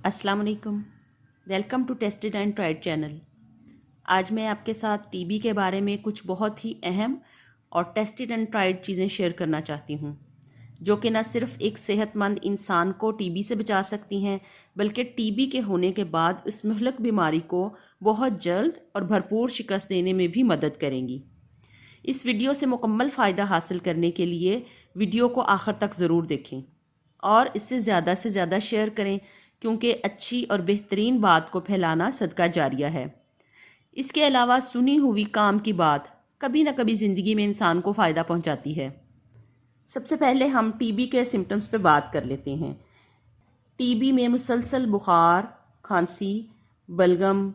अस्सलाम वालेकुम। Welcome to tested and tried channel. आज मैं आपके साथ टीबी के बारे में कुछ बहुत ही अहम और टेस्टेड एंड ट्राइड चीज़ें शेयर करना चाहती हूँ, जो कि न सिर्फ एक सेहतमंद इंसान को टीबी से बचा सकती हैं, बल्कि टीबी के होने के बाद इस मुहलक बीमारी को बहुत जल्द और भरपूर शिकस्त देने में भी मदद करेंगी। इस वीडियो से मुकम्मल फ़ायदा हासिल करने के लिए वीडियो को आखिर तक ज़रूर देखें और इसे ज़्यादा से ज़्यादा शेयर करें, क्योंकि अच्छी और बेहतरीन बात को फैलाना सदका जारिया है। इसके अलावा सुनी हुई काम की बात कभी ना कभी ज़िंदगी में इंसान को फ़ायदा पहुंचाती है। सबसे पहले हम टीबी के सिम्टम्स पे बात कर लेते हैं। टीबी में मुसलसल बुखार, खांसी, बलगम,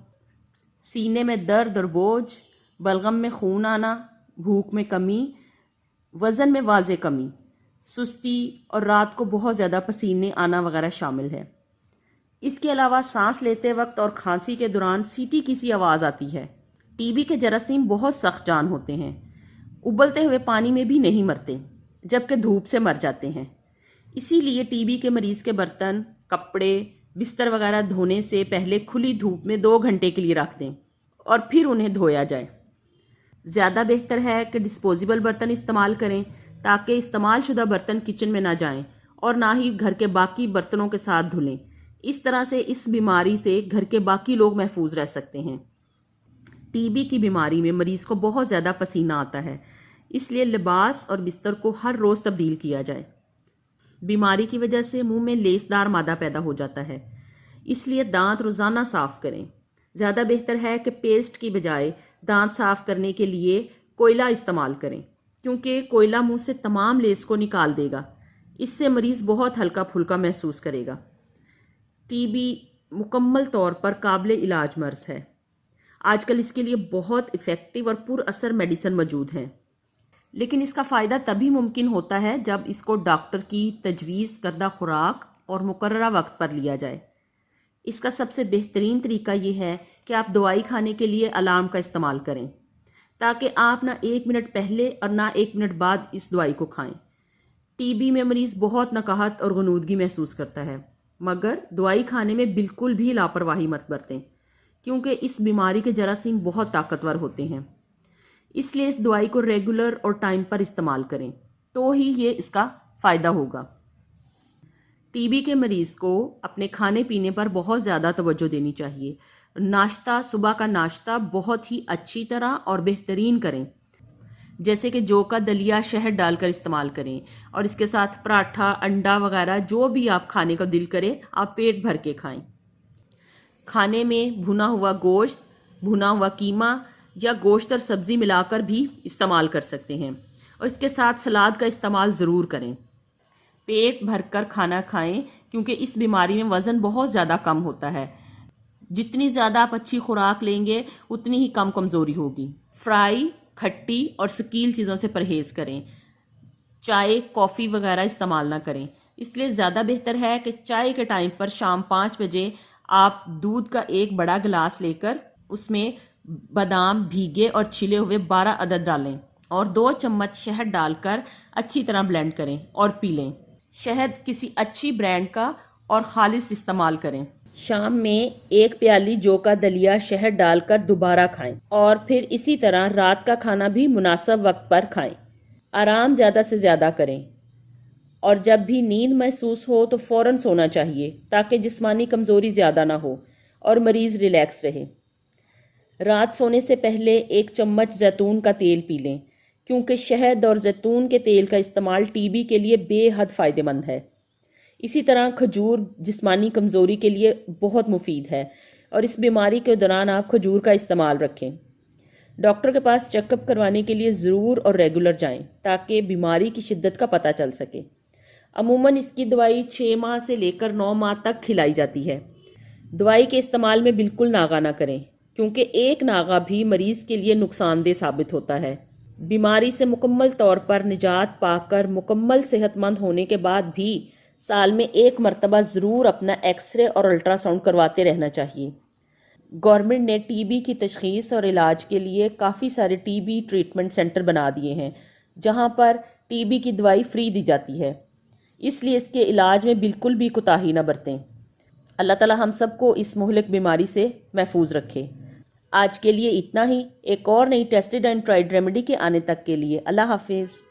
सीने में दर्द और बोझ, बलगम में खून आना, भूख में कमी, वज़न में वाज़े कमी, सुस्ती और रात को बहुत ज़्यादा पसीने आना वगैरह शामिल है। इसके अलावा सांस लेते वक्त और खांसी के दौरान सीटी की सी आवाज़ आती है। टीबी के जरासीम बहुत सख्त जान होते हैं, उबलते हुए पानी में भी नहीं मरते, जबकि धूप से मर जाते हैं। इसीलिए टीबी के मरीज़ के बर्तन, कपड़े, बिस्तर वगैरह धोने से पहले खुली धूप में 2 घंटे के लिए रख दें और फिर उन्हें धोया जाए। ज़्यादा बेहतर है कि डिस्पोजेबल बर्तन इस्तेमाल करें, ताकि इस्तेमाल शुदा बर्तन किचन में ना जाएं और ना ही घर के बाकी बर्तनों के साथ धुलें। इस तरह से इस बीमारी से घर के बाकी लोग महफूज रह सकते हैं। टीबी की बीमारी में मरीज़ को बहुत ज़्यादा पसीना आता है, इसलिए लिबास और बिस्तर को हर रोज़ तब्दील किया जाए। बीमारी की वजह से मुंह में लेसदार मादा पैदा हो जाता है, इसलिए दांत रोज़ाना साफ़ करें। ज़्यादा बेहतर है कि पेस्ट की बजाय दांत साफ़ करने के लिए कोयला इस्तेमाल करें, क्योंकि कोयला मुंह से तमाम लेस को निकाल देगा। इससे मरीज़ बहुत हल्का फुल्का महसूस करेगा। टीबी मुकम्मल तौर पर काबिल इलाज मर्ज़ है। आजकल इसके लिए बहुत इफ़ेक्टिव और पुरअसर मेडिसिन मौजूद हैं, लेकिन इसका फ़ायदा तभी मुमकिन होता है जब इसको डॉक्टर की तजवीज़ करदा खुराक और मुकर्ररा वक्त पर लिया जाए। इसका सबसे बेहतरीन तरीका ये है कि आप दवाई खाने के लिए अलार्म का इस्तेमाल करें, ताकि आप ना 1 मिनट पहले और ना 1 मिनट बाद इस दवाई को खाएं। टीबी में मरीज़ बहुत नकाहत और गनूदगी महसूस करता है, मगर दवाई खाने में बिल्कुल भी लापरवाही मत बरतें, क्योंकि इस बीमारी के जरासीम बहुत ताकतवर होते हैं। इसलिए इस दवाई को रेगुलर और टाइम पर इस्तेमाल करें, तो ही ये इसका फ़ायदा होगा। टीबी के मरीज़ को अपने खाने पीने पर बहुत ज़्यादा तवज्जो देनी चाहिए। नाश्ता, सुबह का नाश्ता बहुत ही अच्छी तरह और बेहतरीन करें, जैसे कि जौ का दलिया शहद डालकर इस्तेमाल करें, और इसके साथ पराठा, अंडा वगैरह जो भी आप खाने का दिल करे आप पेट भर के खाएं। खाने में भुना हुआ गोश्त, भुना हुआ कीमा या गोश्त और सब्ज़ी मिलाकर भी इस्तेमाल कर सकते हैं, और इसके साथ सलाद का इस्तेमाल ज़रूर करें। पेट भरकर खाना खाएं, क्योंकि इस बीमारी में वज़न बहुत ज़्यादा कम होता है। जितनी ज़्यादा आप अच्छी खुराक लेंगे उतनी ही कम कमज़ोरी होगी। फ्राई, खट्टी और शकील चीज़ों से परहेज़ करें। चाय, कॉफ़ी वगैरह इस्तेमाल ना करें। इसलिए ज़्यादा बेहतर है कि चाय के टाइम पर शाम 5 बजे आप दूध का एक बड़ा गिलास लेकर उसमें बादाम भीगे और छिले हुए 12 अदद डालें और 2 चम्मच शहद डालकर अच्छी तरह ब्लेंड करें और पी लें। शहद किसी अच्छी ब्रांड का और खालिस इस्तेमाल करें। शाम में 1 प्याली जौ का दलिया शहद डालकर दोबारा खाएं, और फिर इसी तरह रात का खाना भी मुनासिब वक्त पर खाएं। आराम ज़्यादा से ज़्यादा करें, और जब भी नींद महसूस हो तो फ़ौरन सोना चाहिए, ताकि जिस्मानी कमज़ोरी ज़्यादा ना हो और मरीज़ रिलैक्स रहे। रात सोने से पहले 1 चम्मच जैतून का तेल पी लें, क्योंकि शहद और जैतून के तेल का इस्तेमाल टीबी के लिए बेहद फ़ायदेमंद है। इसी तरह खजूर जिस्मानी कमज़ोरी के लिए बहुत मुफीद है, और इस बीमारी के दौरान आप खजूर का इस्तेमाल रखें। डॉक्टर के पास चेकअप करवाने के लिए ज़रूर और रेगुलर जाएं, ताकि बीमारी की शिद्दत का पता चल सके। अमूमन इसकी दवाई 6 माह से लेकर 9 माह तक खिलाई जाती है। दवाई के इस्तेमाल में बिल्कुल नागा ना करें, क्योंकि एक नागा भी मरीज़ के लिए नुकसानदेह साबित होता है। बीमारी से मुकम्मल तौर पर निजात पाकर मुकम्मल सेहतमंद होने के बाद भी साल में 1 मरतबा ज़रूर अपना एक्सरे और अल्ट्रासाउंड करवाते रहना चाहिए। गवर्नमेंट ने टीबी की तशख़ीस और इलाज के लिए काफ़ी सारे टीबी ट्रीटमेंट सेंटर बना दिए हैं, जहां पर टीबी की दवाई फ्री दी जाती है। इसलिए इसके इलाज में बिल्कुल भी कोताही न बरतें। اللہ تعالی ہم سب کو اس مہلک بیماری سے محفوظ رکھے۔ آج کے لیے اتنا ہی، ایک اور نئی ٹیسٹڈ اینڈ ٹرائیڈ ریمیڈی کے آنے تک کے لیے اللہ حافظ۔